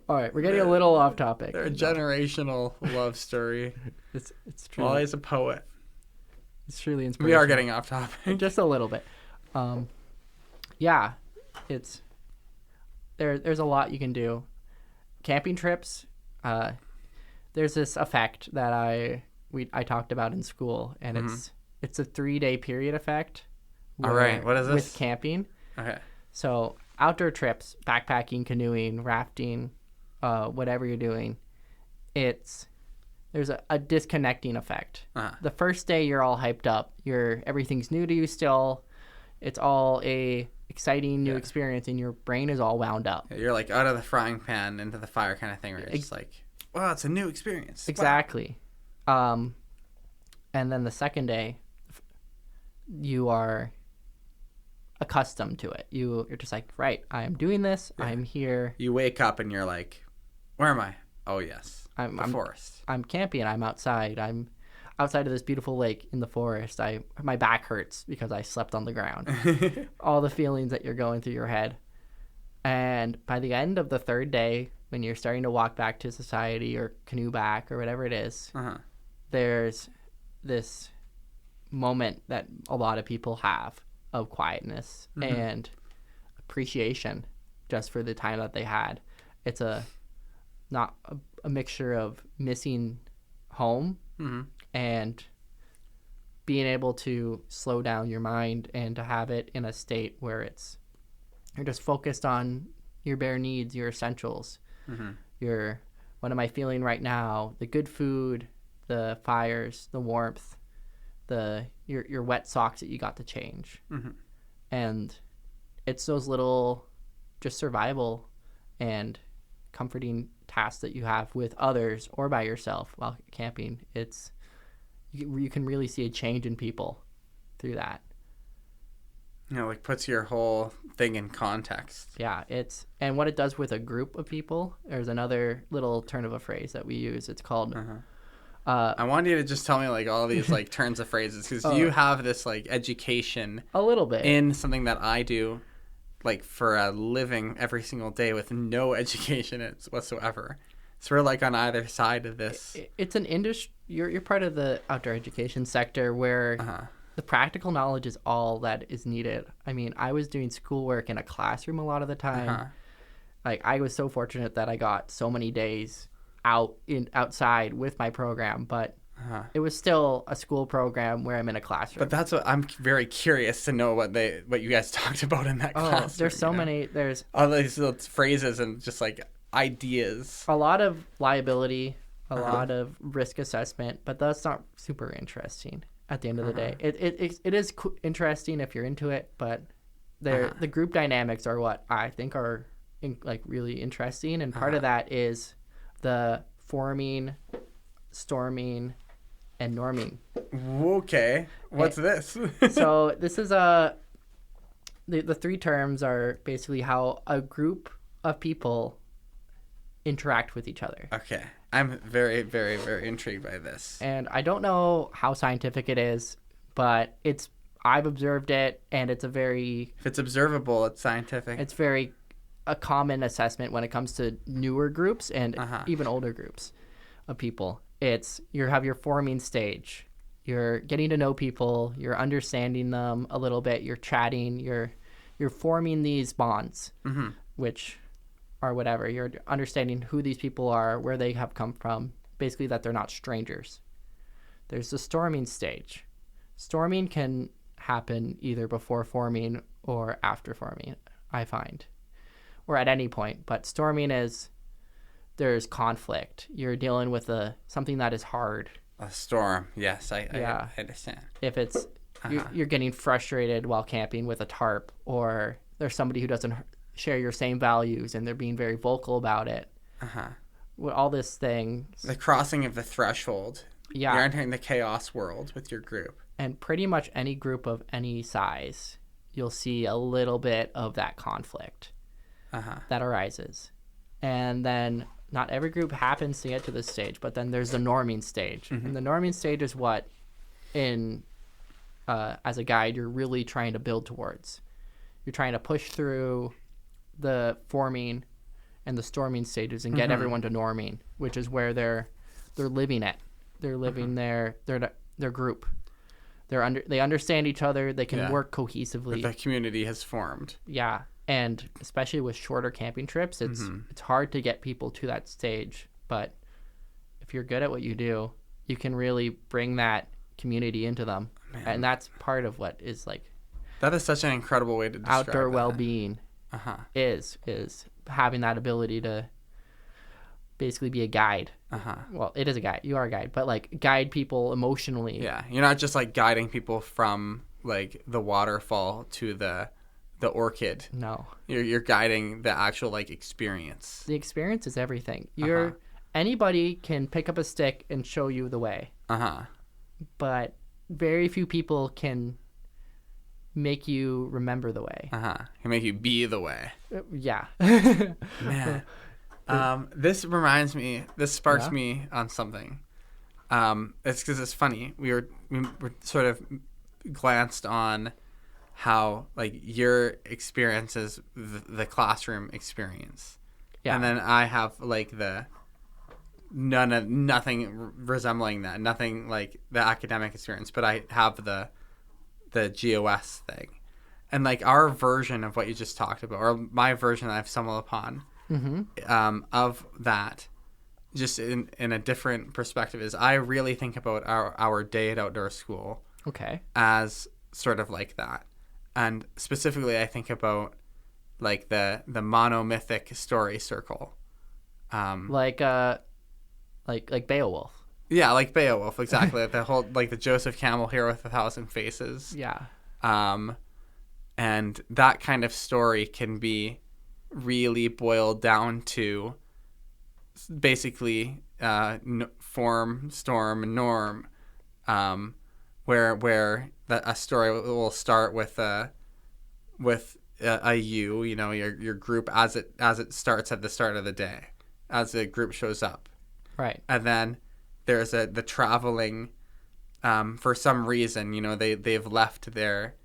All right, we're getting a little off topic. They're a generational love story. It's true. Wally's a poet. It's truly inspirational. We are getting off topic. Just a little bit. Yeah, it's there's a lot you can do. Camping trips. There's this effect that I talked about in school, and it's a 3-day period effect. All right, what is this? With camping. Okay. So outdoor trips, backpacking, canoeing, rafting, whatever you're doing, there's a disconnecting effect. The first day you're all hyped up. Everything's new to you still. It's all a exciting new experience, and your brain is all wound up. You're like out of the frying pan into the fire kind of thing, where it's just like, wow, it's a new experience. Exactly. Wow. And then the second day, you are accustomed to it. You're just like, right, I am doing this. Yeah. I'm here. You wake up and you're like, where am I? Oh, yes. I'm forest. I'm camping. I'm outside. I'm outside of this beautiful lake in the forest. My back hurts because I slept on the ground. All the feelings that you're going through your head. And by the end of the third day, when you're starting to walk back to society or canoe back or whatever it is, there's this moment that a lot of people have of quietness and appreciation just for the time that they had. It's not a mixture of missing home and being able to slow down your mind and to have it in a state where you're just focused on your bare needs, your essentials. What am I feeling right now? The good food, the fires, the warmth, your wet socks that you got to change. And it's those little just survival and comforting tasks that you have with others or by yourself while camping. You can really see a change in people through that. Like puts your whole thing in context. Yeah, and what it does with a group of people. There's another little turn of a phrase that we use. It's called I wanted you to just tell me like all these like turns of phrases, because you have this like education a little bit in something that I do like for a living every single day with no education whatsoever. So we're like on either side of this. It's an industry. You're part of the outdoor education sector where the practical knowledge is all that is needed. I mean, I was doing schoolwork in a classroom a lot of the time. Like I was so fortunate that I got so many days outside with my program, but it was still a school program where I'm in a classroom. But that's what I'm very curious to know what you guys talked about in that classroom. There's so many. There's all these little phrases and just like ideas. A lot of liability, a lot of risk assessment, but that's not super interesting at the end of the day. It is interesting if you're into it, but the group dynamics are what I think are really interesting, and part of that is the forming, storming, and norming. Okay, what's this? So this is the 3 terms are basically how a group of people interact with each other. Okay, I'm very, very, very intrigued by this. And I don't know how scientific it is, but I've observed it, and it's if it's observable, it's scientific. It's very a common assessment when it comes to newer groups and even older groups of people. You have your forming stage. You're getting to know people. You're understanding them a little bit. You're chatting. You're forming these bonds, which or whatever. You're understanding who these people are, where they have come from, basically that they're not strangers. There's the storming stage. Storming can happen either before forming or after forming, I find, or at any point. But storming is there's conflict. You're dealing with something that is hard. A storm. Yes, I understand. If it's you're getting frustrated while camping with a tarp, or there's somebody who doesn't share your same values and they're being very vocal about it. With all this thing. The crossing of the threshold. Yeah. You're entering the chaos world with your group. And pretty much any group of any size, you'll see a little bit of that conflict that arises. And then not every group happens to get to this stage, but then there's the norming stage. And the norming stage is what, as a guide, you're really trying to build towards. You're trying to push through the forming and the storming stages and get everyone to norming, which is where they're living it. They're living their group. They understand each other. They can work cohesively. The community has formed. Yeah, and especially with shorter camping trips, it's hard to get people to that stage. But if you're good at what you do, you can really bring that community into them, and that's part of what is like. That is such an incredible way to describe outdoor that. well-being. Is having that ability to basically be a guide. Well, it is a guide. You are a guide, but like guide people emotionally. Yeah, you're not just like guiding people from like the waterfall to the orchid. No, you're guiding the actual like experience. The experience is everything. Anybody can pick up a stick and show you the way. But very few people can make you remember the way. Can make you be the way. Yeah. Man. This sparks me on something. It's because it's funny. We were sort of glanced on how like your experience is the classroom experience. Yeah. And then I have like nothing resembling that, nothing like the academic experience, but I have the GOS thing. And like our version of what you just talked about, or my version that I've stumbled upon of that, just in a different perspective, is I really think about our day at outdoor school as sort of like that. And specifically I think about like the monomythic story circle. Like Beowulf. Yeah, like Beowulf, exactly. The whole like the Joseph Campbell Hero with 1,000 Faces. Yeah. And that kind of story can be really boiled down to basically form, storm, and norm, where a story will start with a you know, your group as it starts at the start of the day, as the group shows up. Right. And then there's the traveling, for some reason, you know, they've left their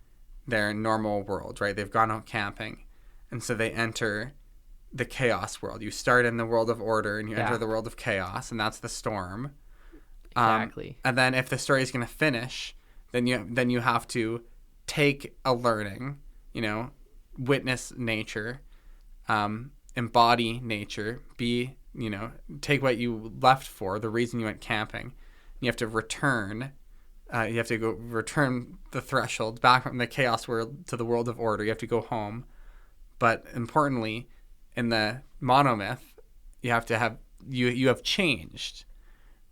normal world, right? They've gone out camping, and so they enter the chaos world. You start in the world of order and you enter the world of chaos, and that's the storm. Exactly. And then if the story is going to finish, then you have to take a learning, you know, witness nature, embody nature, be, you know, take what you left for, the reason you went camping. You have to return. You have to go return the threshold back from the chaos world to the world of order. You have to go home. But importantly, in the monomyth, you have to have you have changed,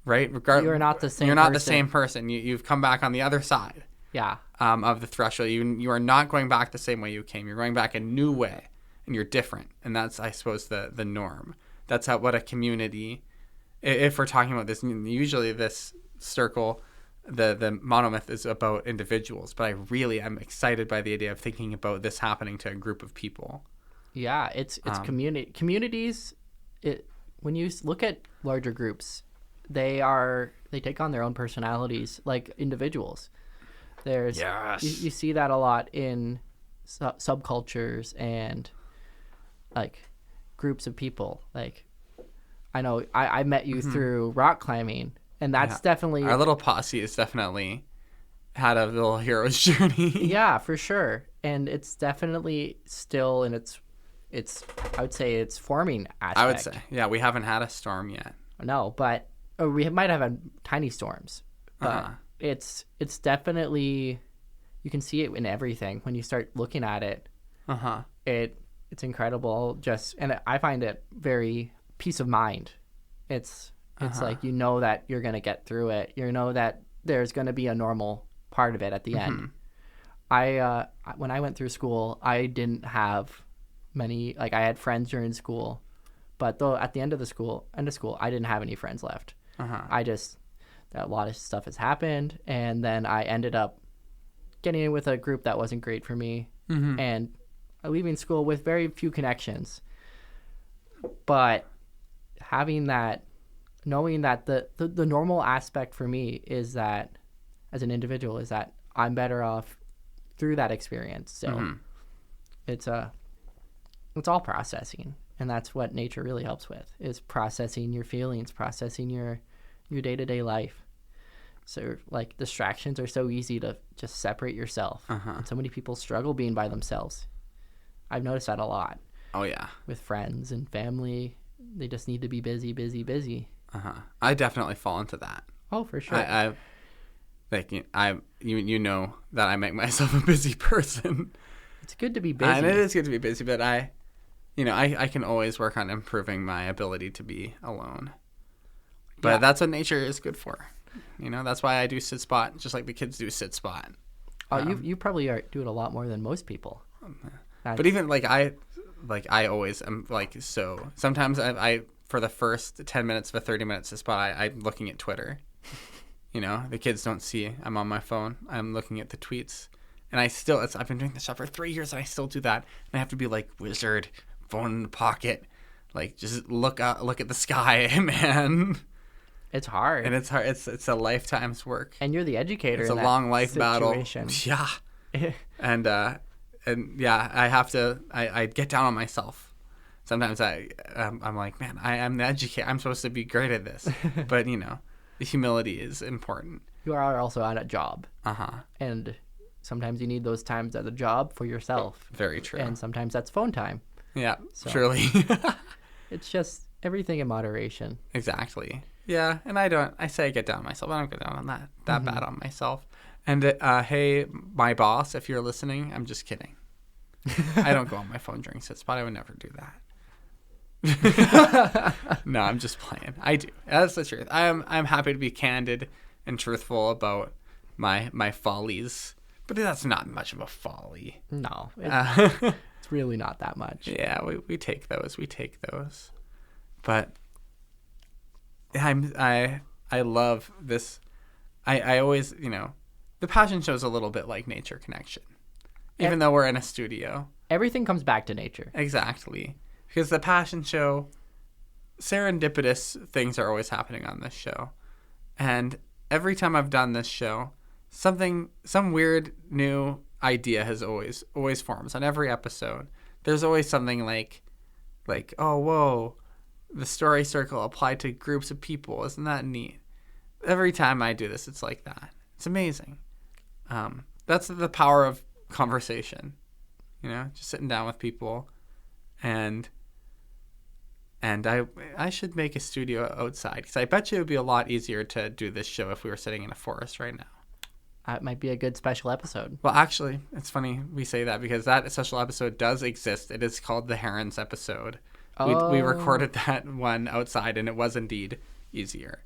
right? You're not the same. You're not the same person. You've come back on the other side. Yeah. Of the threshold. You are not going back the same way you came. You're going back a new way, and you're different. And that's, I suppose, the norm. That's what a community. If we're talking about this, usually this circle, the monomyth is about individuals, but I really am excited by the idea of thinking about this happening to a group of people. Yeah, it's communities. When you look at larger groups, they take on their own personalities like individuals. You see that a lot in subcultures and like groups of people. Like I know I met you through rock climbing, and that's definitely our little posse has definitely had a little hero's journey. Yeah, for sure. And it's definitely still in its I would say it's forming aspect. I would say, yeah, we haven't had a storm yet. No, but we might have had tiny storms. But it's definitely, you can see it in everything when you start looking at it. It's incredible. And I find it very peace of mind. It's like, you know that you're going to get through it. You know that there's going to be a normal part of it at the end. When I went through school, I didn't have many, like, I had friends during school, but though at the end of school, I didn't have any friends left. A lot of stuff has happened, and then I ended up getting in with a group that wasn't great for me, and leaving school with very few connections. But having that, knowing that the normal aspect for me is that, as an individual, is that I'm better off through that experience. So it's all processing, and that's what nature really helps with, is processing your feelings, processing your day-to-day life. So, like, distractions are so easy to just separate yourself. And so many people struggle being by themselves. I've noticed that a lot. Oh yeah, with friends and family, they just need to be busy. I definitely fall into that. Oh, for sure. You know that I make myself a busy person. It's good to be busy. And it is good to be busy, but I can always work on improving my ability to be alone. But that's what nature is good for. That's why I do sit spot, just like the kids do sit spot. You probably do it a lot more than most people. But even I always am so. Sometimes I for the first 10 minutes of a 30-minute sit spot, I'm looking at Twitter. The kids don't see I'm on my phone. I'm looking at the tweets, and I've been doing this job for 3 years, and I still do that. And I have to be like wizard, phone in the pocket, just look at the sky, man. It's hard. And it's hard. It's a lifetime's work. And you're the educator. It's a long life situation. Battle. Yeah. and yeah, I have to. I get down on myself. Sometimes I'm like, man, I'm the educator. I'm supposed to be great at this. But the humility is important. You are also on a job. And sometimes you need those times at the job for yourself. Very true. And sometimes that's phone time. Yeah, surely. It's just everything in moderation. Exactly. Yeah, and I say I get down on myself. I don't get down on that bad on myself. And hey, my boss, if you're listening, I'm just kidding. I don't go on my phone during sit spot. I would never do that. No, I'm just playing. I do. That's the truth. I'm happy to be candid and truthful about my follies, but that's not much of a folly. No, it's really not that much. Yeah, we take those. But I love this. I always, the passion show is a little bit like Nature Connection, even though we're in a studio. Everything comes back to nature. Exactly. Because the passion show, serendipitous things are always happening on this show. And every time I've done this show, some weird new idea has always forms on every episode. There's always something like, oh, whoa, the story circle applied to groups of people. Isn't that neat? Every time I do this, it's like that. It's amazing. That's the power of conversation, just sitting down with people. And I should make a studio outside, because I bet you it would be a lot easier to do this show if we were sitting in a forest right now. That might be a good special episode. Well, actually, it's funny we say that, because that special episode does exist. It is called the Herons episode. Oh. We recorded that one outside, and it was indeed easier.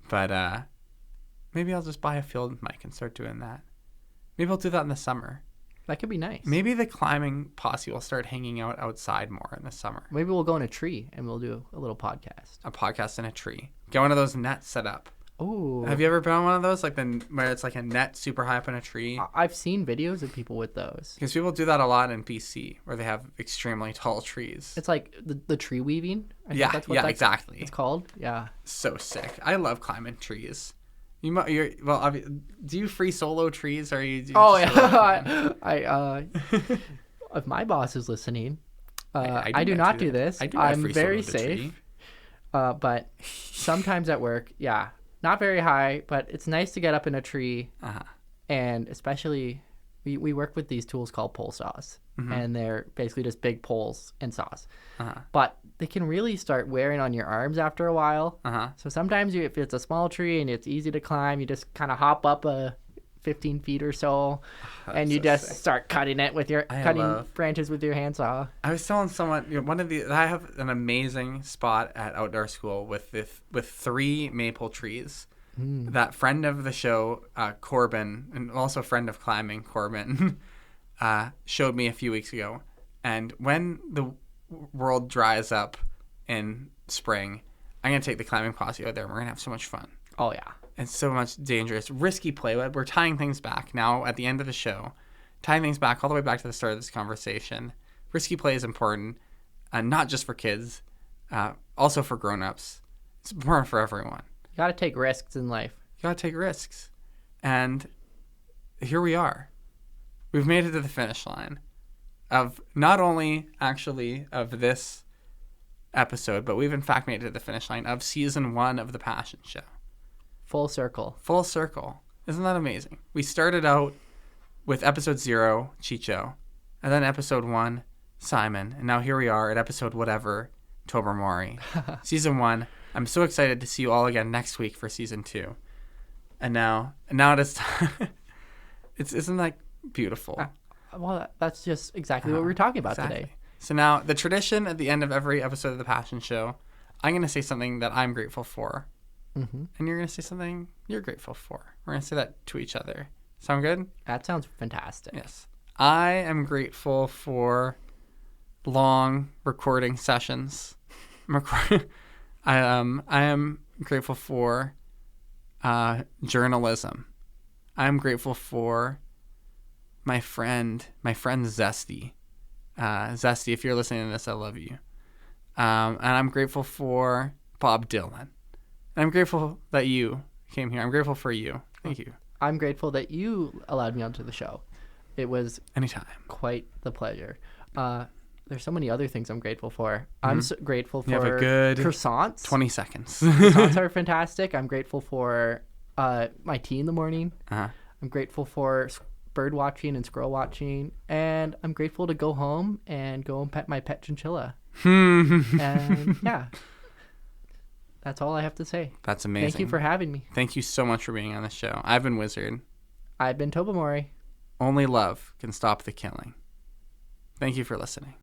But maybe I'll just buy a field mic and start doing that. Maybe I'll do that in the summer. That could be nice. Maybe the climbing posse will start hanging out outside more in the summer. Maybe we'll go in a tree and we'll do a little podcast. A podcast in a tree. Get one of those nets set up. Oh. Have you ever been on one of those? Where it's like a net super high up in a tree? I've seen videos of people with those. Because people do that a lot in BC, where they have extremely tall trees. It's like the tree weaving. Exactly. It's called. Yeah. So sick. I love climbing trees. Do you free solo trees, or you? I if my boss is listening, I do not do this. I'm very safe. But sometimes at work, not very high, but it's nice to get up in a tree, and especially we work with these tools called pole saws, and they're basically just big poles and saws. But they can really start wearing on your arms after a while. So sometimes if it's a small tree and it's easy to climb, you just kind of hop up 15 feet or so, and you just start cutting it with your branches with your handsaw. I was telling someone, I have an amazing spot at outdoor school with 3 maple trees. That friend of the show, Corbin, and also friend of climbing, Corbin, showed me a few weeks ago. And when the world dries up in spring, I'm going to take the climbing posse out there, and we're going to have so much fun. Oh, yeah. It's so much dangerous, risky play. We're tying things back now at the end of the show, tying things back all the way back to the start of this conversation. Risky play is important, not just for kids, also for grown-ups. It's important for everyone. You got to take risks in life. You got to take risks. And here we are. We've made it to the finish line of not only actually of this episode, but we've in fact made it to the finish line of season 1 of The Passion Show. Full circle. Full circle. Isn't that amazing? We started out with episode 0, Chicho, and then episode 1, Simon, and now here we are at episode whatever, Tobermory. Season 1. I'm so excited to see you all again next week for season 2. And now it is time. Isn't that beautiful? Well, that's just exactly what we're talking about today. So now, the tradition at the end of every episode of The Passion Show, I'm going to say something that I'm grateful for. And you're going to say something you're grateful for. We're going to say that to each other. Sound good? That sounds fantastic. Yes. I am grateful for long recording sessions. I am grateful for journalism. I'm grateful for my friend Zesty. Zesty, if you're listening to this, I love you. And I'm grateful for Bob Dylan. And I'm grateful that you came here. I'm grateful for you. Thank you. I'm grateful that you allowed me onto the show. It was anytime quite the pleasure. There's so many other things I'm grateful for. I'm so grateful for you have a good croissants. 20 seconds. Croissants are fantastic. I'm grateful for my tea in the morning. I'm grateful for bird watching and squirrel watching. And I'm grateful to go home and go and pet my pet chinchilla. And yeah. That's all I have to say. That's amazing. Thank you for having me. Thank you so much for being on the show. I've been Wizard. I've been TOBERMORY. Only love can stop the killing. Thank you for listening.